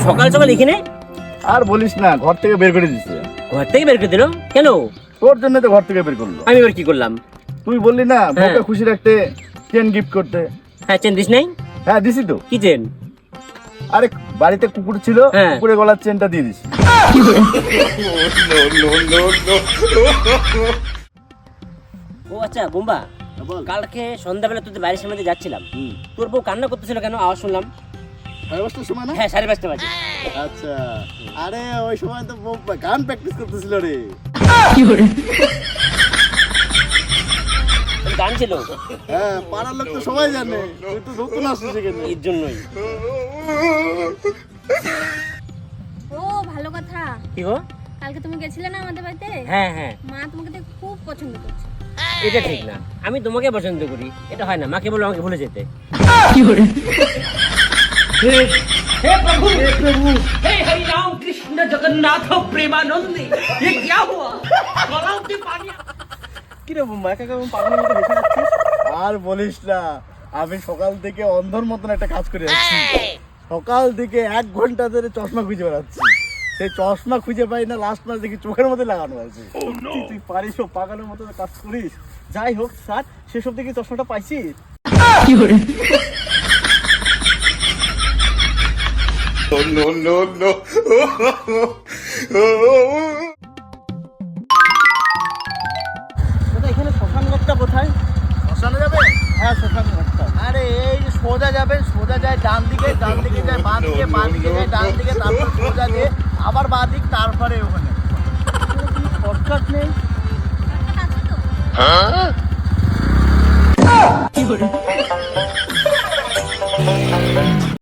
সকাল সকাল এখানে? আর বলিস না, ঘর থেকে বের করে দিচ্ছে। ঘর থেকে বের করে দিল কেন? তোর জন্য তো ঘর থেকে বের করলো। আমি এবার কি করলাম? তুই বললি না বউকে খুশি রাখতে চেন গিফট করতে। হ্যাঁ, চেন দিস নাই? হ্যাঁ দিছি তো। কি চেন? আরে বাড়িতে কুকুর ছিল, কুকুরের গলার চেনটা দিয়ে দিছি। ও আচ্ছা বুম্বা, কালকে সন্ধ্যাবেলা তোদের বাড়ির সামনে দিয়ে যাচ্ছিলাম, তোর বউ কান্না করতেছিল কেন? আওয়াজ শুনলাম। 5:30টার সময় না? হ্যাঁ, 5:30 বাজে। আচ্ছা, আরে ওই সময় তো বউ গান প্র্যাকটিস করতেছিল রে। গান ছিল? হ্যাঁ, পাড়ার লোক তো সবাই জানে, তুই তো নতুন আসছিস এখানে, এর জন্যই। ও ভালো কথা। কি গো? কালকে তুমি গেছিলে না আমাদের বাড়িতে? হ্যাঁ হ্যাঁ। মা তোমাকে দেখে খুব পছন্দ করছে। এটা ঠিক না, আমি তোমাকে পছন্দ করি, এটা হয় না। মাকে বলো আমাকে ভুলে যেতে। हे प्रभु हे हरि राम कृष्ण जगन्नाथ प्रेमानंद ये क्या हुआ गलाव से पानी। কি রে বুম্বা, একা কেমন পাগলের মতো বসে যাচ্ছিস? আর বলিস না, আমি সকাল থেকে অন্ধর মতন একটা কাজ করে যাচ্ছি। সকাল থেকে 1 ঘন্টা ধরে চশমা খুঁজে বেড়াচ্ছি, সেই চশমা খুঁজে পাই না। লাস্ট মাস দেখি চোখের মধ্যে লাগানো আছে। তুই পারিস ও পাগলের মতো কাজ করিস। যাই হোক স্যার, সেসব দেখি চশমাটা পাইছিস? দাদা, এখানে শ্মশান ঘাটটা কোথায়? শ্মশানে যাবে? হ্যাঁ, শ্মশান ঘাটটা। আরে এই যে সোজা যাবেন, সোজা যায় ডান দিকে, ডান দিকে যায় বাঁ দিকে, বাঁ দিকে যায় ডান দিকে, তারপর সোজা দিয়ে আবার বাঁ দিক, তারপরে ওখানে। শর্টকাট নেই? আছে তো?